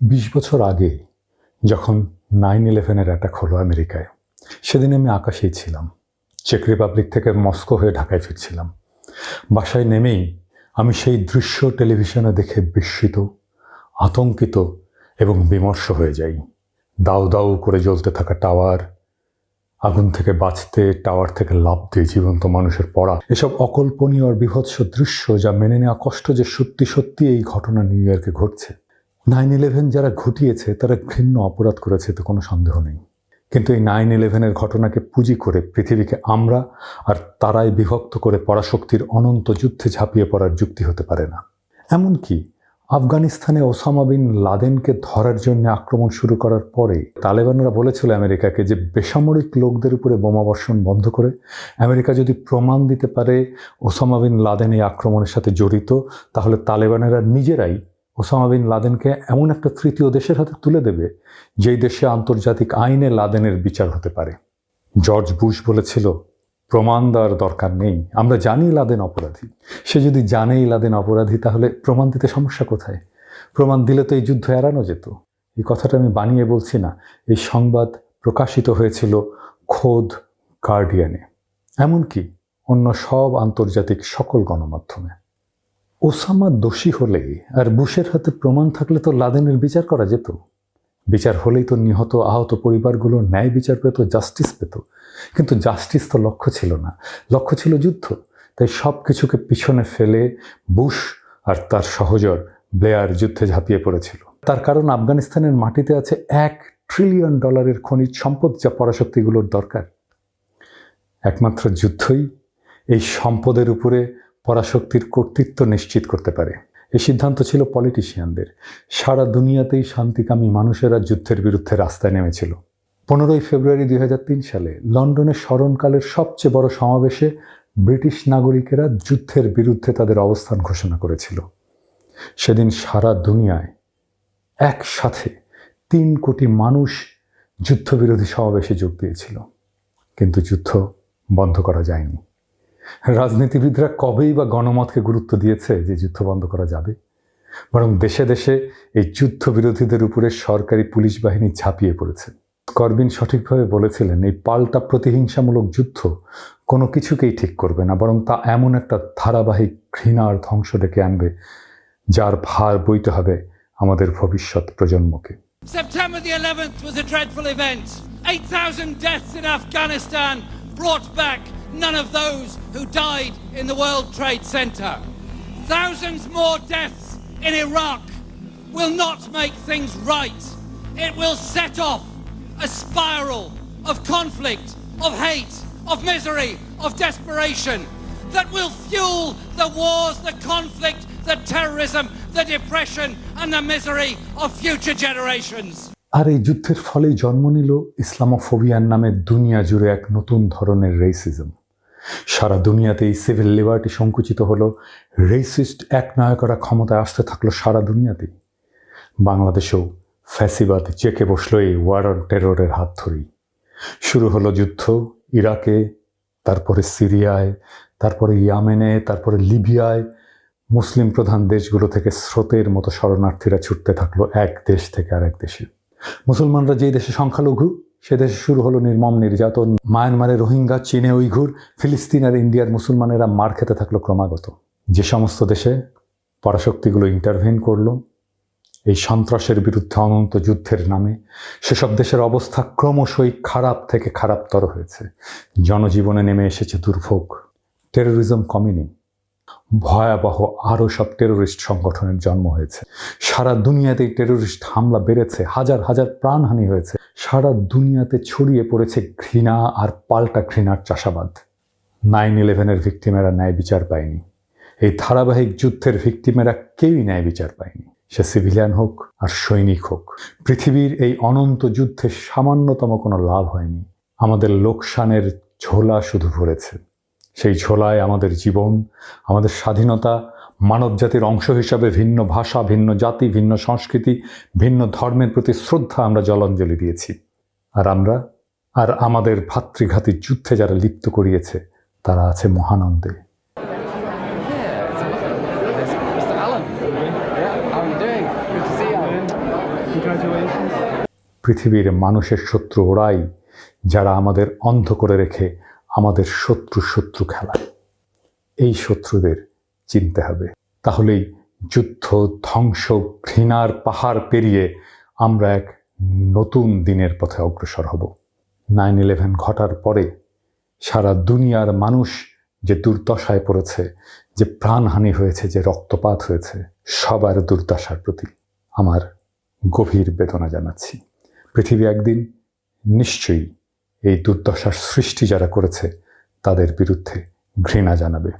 20 বছর আগে যখন 9/11-এর অ্যাটাক হলো আমেরিকায়, সেদিন আমি আকাশেই ছিলাম। চেক রিপাবলিক থেকে মস্কো হয়ে ঢাকায় ফিরছিলাম। বাসায় নেমেই আমি সেই দৃশ্য টেলিভিশনে দেখে বিস্মিত, আতঙ্কিত এবং বিমর্ষ হয়ে যাই। দাউ দাউ করে জ্বলতে থাকা টাওয়ার, আগুন থেকে বাঁচতে টাওয়ার থেকে লাফ দিয়ে জীবন্ত মানুষের পড়া, এসব অকল্পনীয় আর বিভৎস দৃশ্য যা মেনে নেওয়া কষ্ট যে সত্যি সত্যি এই ঘটনা নিউ ইয়র্কে ঘটছে। 9/11 যারা ঘটিয়েছে তারা ঘৃণ্য অপরাধ করেছে, তো কোনো সন্দেহ নেই। কিন্তু এই 9/11-এর ঘটনাকে পুঁজি করে পৃথিবীকে আমরা আর তারাই বিভক্ত করে পরাশক্তির অনন্ত যুদ্ধে ঝাঁপিয়ে পড়ার যুক্তি হতে পারে না। এমনকি আফগানিস্তানে ওসামা বিন লাদেনকে ধরার জন্য আক্রমণ শুরু করার পরে তালেবানরা বলেছিল আমেরিকাকে যে বেসামরিক লোকদের উপরে বোমাবর্ষণ বন্ধ করে আমেরিকা যদি প্রমাণ দিতে পারে ওসামা বিন লাদেন এই আক্রমণের সাথে জড়িত, তাহলে তালেবানেরা নিজেরাই ওসামা বিন লাদেনকে এমন একটা তৃতীয় দেশের হাতে তুলে দেবে যেই দেশে আন্তর্জাতিক আইনে লাদেনের বিচার হতে পারে। জর্জ বুশ বলেছিল, প্রমাণ দেওয়ার দরকার নেই, আমরা জানি লাদেন অপরাধী। সে যদি জানেই লাদেন অপরাধী, তাহলে প্রমাণ দিতে সমস্যা কোথায়? প্রমাণ দিলে তো এই যুদ্ধ এড়ানো যেত। এই কথাটা আমি বানিয়ে বলছি না, এই সংবাদ প্রকাশিত হয়েছিল খোদ গার্ডিয়ানে, এমনকি অন্য সব আন্তর্জাতিক সকল গণমাধ্যমে। ওসামা দোষী হলে আর বুশের হাতে প্রমাণ থাকলে তো লাদেনের বিচার করা যেত। বিচার হলেই তো নিহত আহত পরিবারগুলো ন্যায় বিচার পেত, জাস্টিস পেত। কিন্তু জাস্টিস তো লক্ষ্য ছিল না, লক্ষ্য ছিল যুদ্ধ। তাই সব কিছুকে পিছনে ফেলে বুশ আর তার সহচর ব্লেয়ার যুদ্ধে ঝাঁপিয়ে পড়েছিল। তার কারণ আফগানিস্তানের মাটিতে আছে $1 ট্রিলিয়ন খনিজ সম্পদ, যা পরাশক্তিগুলোর দরকার। একমাত্র যুদ্ধই এই সম্পদের উপরে পরাশক্তির কর্তৃত্ব নিশ্চিত করতে পারে। এই সিদ্ধান্ত ছিল পলিটিশিয়ানদের। সারা দুনিয়াতেই শান্তিকামী মানুষেরা যুদ্ধের বিরুদ্ধে রাস্তায় নেমেছিল। 15 ফেব্রুয়ারি 2003 সালে লন্ডনের স্মরণকালের সবচেয়ে বড় সমাবেশে ব্রিটিশ নাগরিকেরা যুদ্ধের বিরুদ্ধে তাদের অবস্থান ঘোষণা করেছিল। সেদিন সারা দুনিয়ায় একসাথে 3 কোটি মানুষ যুদ্ধবিরোধী সমাবেশে যোগ দিয়েছিল। কিন্তু যুদ্ধ বন্ধ করা যায়নি। রাজনীতিবিদরা কবেই বা গণমতকে গুরুত্ব দিয়েছে যে যুদ্ধ বন্ধ করা যাবে? বরং দেশে দেশে এই যুদ্ধ বিরোধীদের উপরে সরকারি পুলিশ বাহিনী ঝাঁপিয়ে পড়েছে। করবিন সঠিকভাবে বলেছিলেন, এই পাল্টা প্রতিহিংসামূলক যুদ্ধ কোনো কিছুকেই ঠিক করবে না, বরং তা এমন একটা ধারাবাহিক ঘৃণার ধ্বংস ডেকে আনবে যার ভার বইতে হবে আমাদের ভবিষ্যৎ প্রজন্মকে। September the 11th was a dreadful event. 8,000 deaths in Afghanistan brought back none of those who died in the World Trade Center. Thousands more deaths in Iraq will not make things right. It will set off a spiral of conflict, of hate, of misery, of desperation that will fuel the wars, the conflict, the terrorism, the depression and the misery of future generations. আর এই যুদ্ধের ফলেই জন্ম নিল ইসলামোফোবিয়ার নামে দুনিয়া জুড়ে এক নতুন ধরনের রেসিজম। সারা দুনিয়াতেই সিভিল লিবার্টি সংকুচিত হলো, রেসিস্ট একনায়করা ক্ষমতায় আসতে থাকলো সারা দুনিয়াতেই। বাংলাদেশেও ফ্যাসিবাদ জেঁকে বসলো এই ওয়ার অন টেররের হাত ধরেই। শুরু হলো যুদ্ধ ইরাকে, তারপরে সিরিয়ায়, তারপরে ইয়েমেনে, তারপরে লিবিয়ায়। মুসলিম প্রধান দেশগুলো থেকে স্রোতের মতো শরণার্থীরা ছুটতে থাকলো এক দেশ থেকে আরেক দেশে। মুসলমানরা যেই দেশে সংখ্যালঘু, সে দেশে শুরু হলো নির্মম নির্যাতন। মায়ানমারে রোহিঙ্গা, চীনে উইঘুর, ফিলিস্তিন আর ইন্ডিয়ার মুসলমানেরা মার খেতে থাকলো ক্রমাগত। যে সমস্ত দেশে পরাশক্তিগুলো ইন্টারভেন করলো এই সন্ত্রাসের বিরুদ্ধে অনন্ত যুদ্ধের নামে, সেসব দেশের অবস্থা ক্রমশই খারাপ থেকে খারাপতর হয়েছে। জনজীবনে নেমে এসেছে দুর্ভোগ। টেরোরিজম কমেনি, ভয়াবহ আরও সব টেরোরিস্ট সংগঠনের জন্ম হয়েছে। সারা দুনিয়াতেই টেরোরিস্ট হামলা বেড়েছে, হাজার হাজার প্রাণহানি হয়েছে। সারা দুনিয়াতে ছড়িয়ে পড়েছে ঘৃণা আর পাল্টা ঘৃণার চাষাবাদ। 9/11-এর ভিক্টিমেরা ন্যায় বিচার পায়নি। এই ধারাবাহিক যুদ্ধের ভিক্টিমেরা কেউই ন্যায় বিচার পায়নি, সে সিভিলিয়ান হোক আর সৈনিক হোক। পৃথিবীর এই অনন্ত যুদ্ধে সামান্যতম কোনো লাভ হয়নি। আমাদের লোকসানের ঝোলা শুধু ভরেছে। সেই ঝোলায় আমাদের জীবন, আমাদের স্বাধীনতা, মানবজাতির অংশ হিসাবে ভিন্ন ভাষা, ভিন্ন জাতি, ভিন্ন সংস্কৃতি, ভিন্ন ধর্মের প্রতি শ্রদ্ধা আমরা জলাঞ্জলি দিয়েছি। আর আমাদের ভাতৃঘাতী যুদ্ধে যারা লিপ্ত করিয়েছে তারা আছে মহানন্দে। Congratulations. পৃথিবীর মানুষের শত্রু ওরাই যারা আমাদের অন্ধ করে রেখে আমাদের শত্রু খেলায়। এই শত্রুদের চিনতে হবে, তাহলেই যুদ্ধ, ধ্বংস, ঘৃণার পাহাড় পেরিয়ে আমরা এক নতুন দিনের পথে অগ্রসর হব। 9/11 ঘটার পরে সারা দুনিয়ার মানুষ যে দুর্দশায় পড়েছে, যে প্রাণহানি হয়েছে, যে রক্তপাত হয়েছে, সবার দুর্দশার প্রতি আমার গভীর বেদনা জানাচ্ছি। পৃথিবী একদিন নিশ্চয়ই এই দুর্দশার সৃষ্টি যারা করেছে তাদের বিরুদ্ধে ঘৃণা জানাবে।